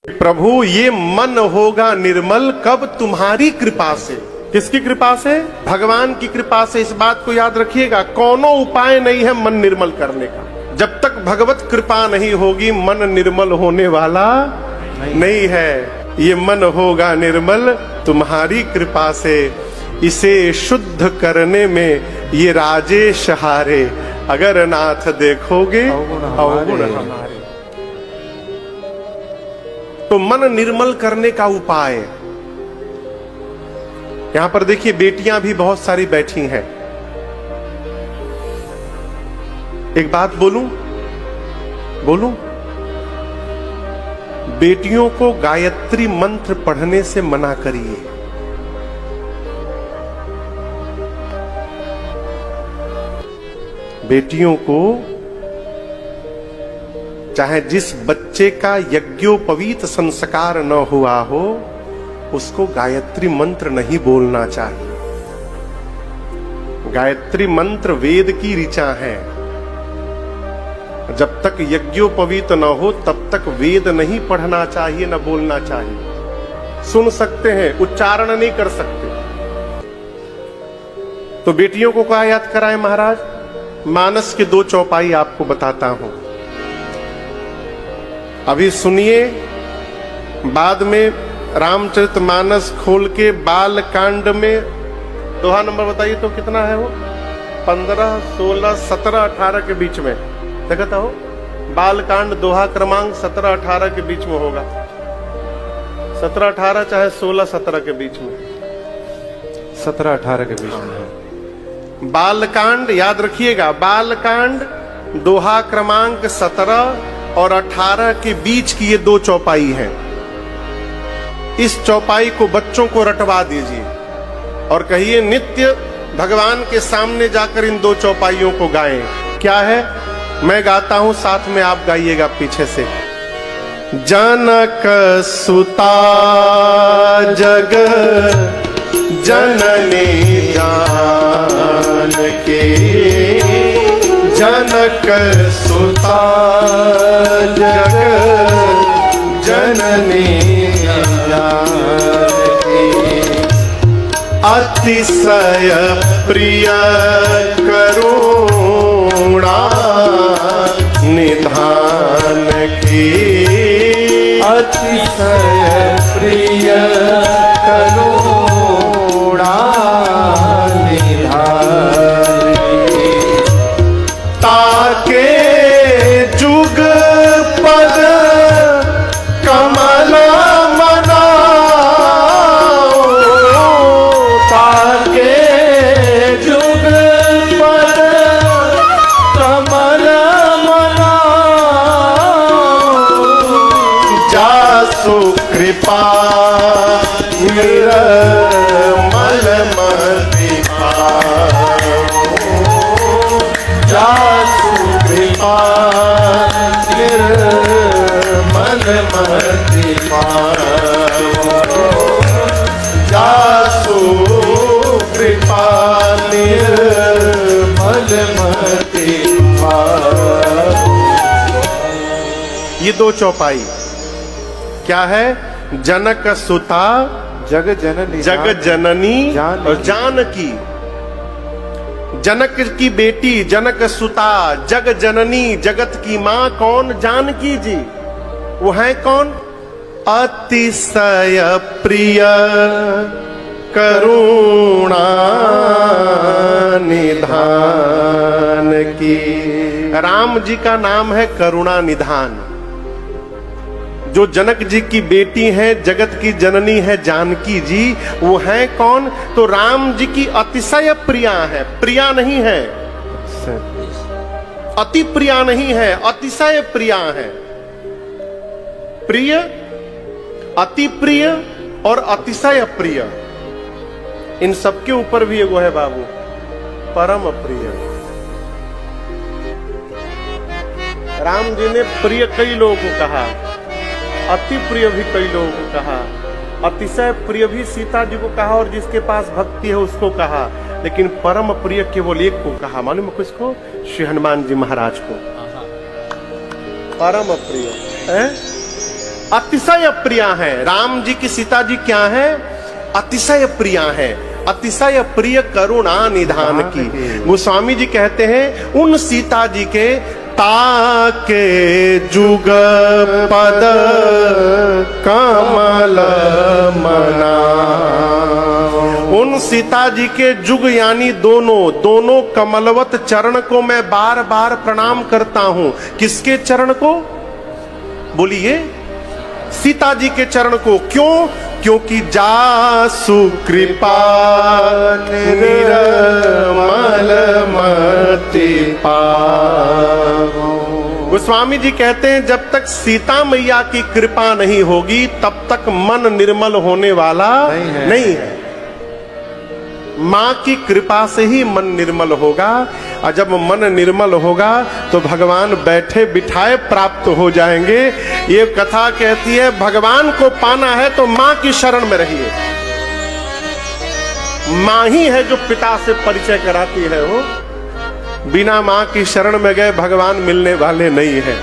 प्रभु ये मन होगा निर्मल कब तुम्हारी कृपा से। किसकी कृपा से? भगवान की कृपा से। इस बात को याद रखिएगा, कोनो उपाय नहीं है मन निर्मल करने का। जब तक भगवत कृपा नहीं होगी मन निर्मल होने वाला नहीं है। ये मन होगा निर्मल तुम्हारी कृपा से, इसे शुद्ध करने में ये राजेश हारे, अगर नाथ देखोगे अवगुण हमारे। तो मन निर्मल करने का उपाय यहां पर देखिए, बेटियां भी बहुत सारी बैठी हैं। एक बात बोलूं, बेटियों को गायत्री मंत्र पढ़ने से मना करिए। बेटियों को, चाहे जिस बच्चे का यज्ञोपवीत संस्कार न हुआ हो, उसको गायत्री मंत्र नहीं बोलना चाहिए। गायत्री मंत्र वेद की ऋचा है। जब तक यज्ञोपवीत न हो तब तक वेद नहीं पढ़ना चाहिए, न बोलना चाहिए। सुन सकते हैं, उच्चारण नहीं कर सकते। तो बेटियों को क्या याद कराएं महाराज? मानस के 2 चौपाई आपको बताता हूं, अभी सुनिए। बाद में रामचरितमानस खोल के बाल कांड में दोहा नंबर बताइए तो कितना है वो? 15, 16, 17, 18 के बीच में देखता हो। बाल कांड दोहा क्रमांक 17, 18 के बीच में होगा। 17, 18 चाहे 16, 17 के बीच में, 17, 18 के बीच में। बाल कांड याद रखिएगा। बाल कांड दोहा क्रमांक 17 और 18 के बीच की ये 2 चौपाई हैं। इस चौपाई को बच्चों को रटवा दीजिए और कहिए नित्य भगवान के सामने जाकर इन 2 चौपाइयों को गाएं। क्या है? मैं गाता हूं, साथ में आप गाइएगा पीछे से। जनक सुता जग जननी जानकी, जनक सुता जग जननी जानकी, अतिशय प्रिय करुणा निधान की, अतिशय प्रिय करुणा निधान की, ताके जुग पद कमल मनाओ, ताके जुग पद कमल मनाओ, जासु कृपा निर्मल मति पाओ, जासु कृपा निर्मल मति पाओ, जासु कृपा निर्मल मति पाओ। ये 2 चौपाई क्या है? जनक सुता जग जननी, जग जननी और जानकी। जनक की बेटी जनक सुता, जग जननी, जगत की मां कौन? जानकी जी। वो है कौन? अतिशय प्रिय करुणा निधान की। राम जी का नाम है करुणा निधान। जो जनक जी की बेटी हैं, जगत की जननी है जानकी जी, वो हैं कौन? तो राम जी की अतिशय प्रिया है। प्रिया नहीं है, अति प्रिया नहीं है, अतिशय प्रिया है। प्रिय, अति प्रिय और अतिशय प्रिय, इन सबके ऊपर भी एगो है बाबू, परम प्रिय। राम जी ने प्रिय कई लोगों को कहा, अति प्रिय भी कई लोगों को कहा, अतिशय प्रिय भी सीता जी को कहा और जिसके पास भक्ति है उसको कहा, लेकिन परम प्रिय केवल एक को कहा। मालूम है किसको? श्री हनुमान जी महाराज को। परम प्रिय है। अतिशय प्रिया है। राम जी की सीता जी क्या है? अतिशय प्रिया है, अतिशय प्रिय करुणा निधान की। गोस्वामी जी कहते हैं उन सीता जी के ताके जुग पद कमल मना। उन सीता जी के जुग यानी दोनों कमलवत चरण को मैं बार बार प्रणाम करता हूं। किसके चरण को? बोलिए, सीता जी के चरण को। क्यों? क्योंकि जासु कृपा निर्मल मति पावो। गोस्वामी जी कहते हैं जब तक सीता मैया की कृपा नहीं होगी तब तक मन निर्मल होने वाला नहीं है। मां की कृपा से ही मन निर्मल होगा, और जब मन निर्मल होगा तो भगवान बैठे बिठाए प्राप्त हो जाएंगे। ये कथा कहती है भगवान को पाना है तो मां की शरण में रहिए। मां ही है जो पिता से परिचय कराती है। वो बिना मां की शरण में गए भगवान मिलने वाले नहीं है।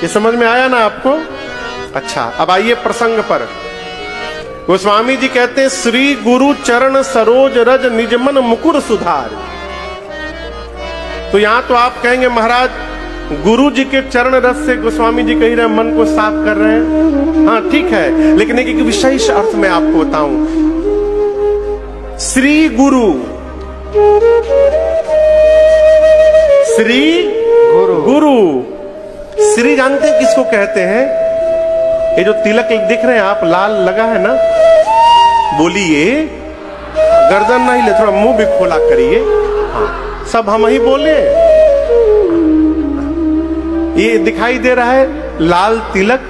ये समझ में आया ना आपको? अच्छा, अब आइए प्रसंग पर। गोस्वामी जी कहते हैं श्री गुरु चरण सरोज रज निजमन मुकुर सुधार। तो यहां तो आप कहेंगे महाराज गुरु जी के चरण रस से गोस्वामी जी कह रहे हैं मन को साफ कर रहे हैं। हाँ ठीक है, लेकिन एक विशेष अर्थ में आपको बताऊं। श्री गुरु, श्री गुरु, श्री जानते हैं किसको कहते हैं? ये जो तिलक दिख रहे हैं आप, लाल लगा है ना, बोलिए, गर्दन नहीं ले, थोड़ा मुंह भी खोला करिए। हाँ, सब हम ही बोले। ये दिखाई दे रहा है लाल तिलक,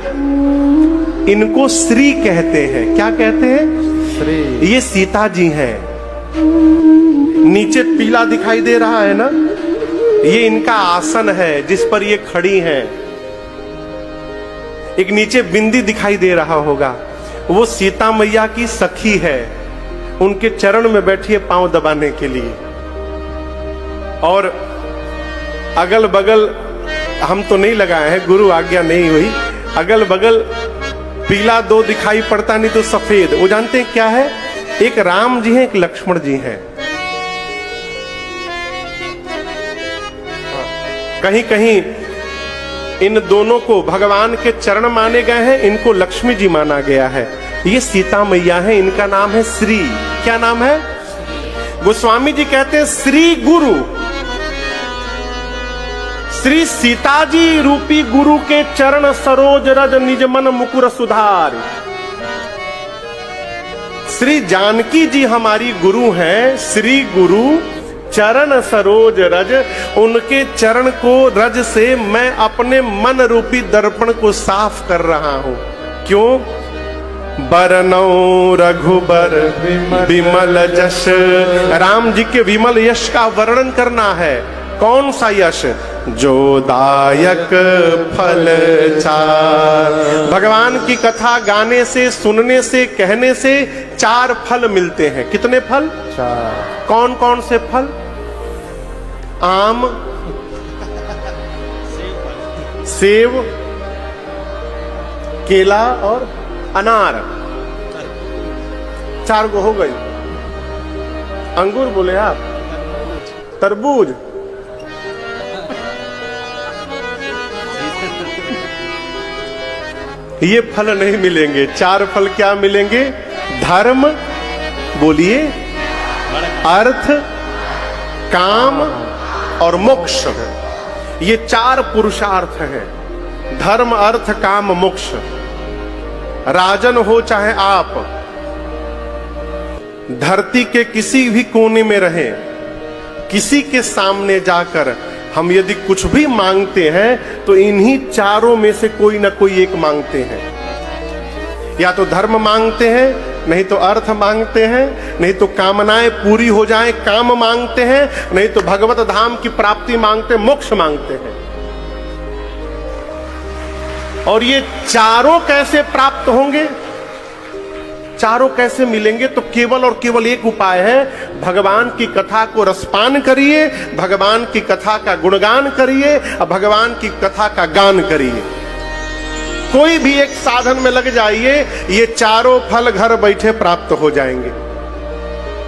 इनको श्री कहते हैं। क्या कहते हैं? श्री। ये सीता जी हैं। नीचे पीला दिखाई दे रहा है ना, ये इनका आसन है जिस पर ये खड़ी हैं। एक नीचे बिंदी दिखाई दे रहा होगा, वो सीता मैया की सखी है। उनके चरण में बैठी है पांव दबाने के लिए। और अगल बगल हम तो नहीं लगाए हैं, गुरु आज्ञा नहीं हुई, अगल बगल पीला दो दिखाई पड़ता, नहीं तो सफेद। वो जानते हैं क्या है? एक राम जी हैं, एक लक्ष्मण जी हैं। कहीं कहीं इन दोनों को भगवान के चरण माने गए हैं, इनको लक्ष्मी जी माना गया है। ये सीता मैया है, इनका नाम है श्री। क्या नाम है? गोस्वामी जी कहते हैं श्री गुरु, श्री सीता जी रूपी गुरु के चरण सरोज रज निज मन मुकुर सुधार। श्री जानकी जी हमारी गुरु हैं। श्री गुरु चरण सरोज रज, उनके चरण को रज से मैं अपने मन रूपी दर्पण को साफ कर रहा हूं। क्यों? बरनौ रघुबर विमल जश, राम जी के विमल यश का वर्णन करना है। कौन सा यश? जो दायक फल चार। भगवान की कथा गाने से, सुनने से, कहने से 4 फल मिलते हैं। कितने फल? 4। कौन कौन से फल? आम, सेब, केला और अनार। 4 गो हो गई। अंगूर बोले आप? तरबूज, ये फल नहीं मिलेंगे। 4 फल क्या मिलेंगे? धर्म, बोलिए, अर्थ, काम और मोक्ष। ये 4 पुरुषार्थ हैं। धर्म, अर्थ, काम, मोक्ष। राजन हो चाहे आप, धरती के किसी भी कोने में रहें, किसी के सामने जाकर हम यदि कुछ भी मांगते हैं तो इन्हीं 4 में से कोई ना कोई एक मांगते हैं। या तो धर्म मांगते हैं, नहीं तो अर्थ मांगते हैं, नहीं तो कामनाएं पूरी हो जाएं काम मांगते हैं, नहीं तो भगवत धाम की प्राप्ति मांगते, मोक्ष मांगते हैं। और ये 4 कैसे प्राप्त होंगे, 4 कैसे मिलेंगे? तो केवल और केवल एक उपाय है, भगवान की कथा को रसपान करिए, भगवान की कथा का गुणगान करिए और भगवान की कथा का गान करिए। कोई भी एक साधन में लग जाइए, ये चारों फल घर बैठे प्राप्त हो जाएंगे।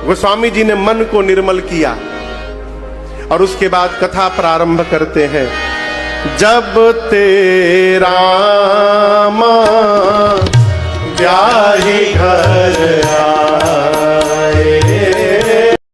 गोस्वामी जी ने मन को निर्मल किया और उसके बाद कथा प्रारंभ करते हैं। जब तेरा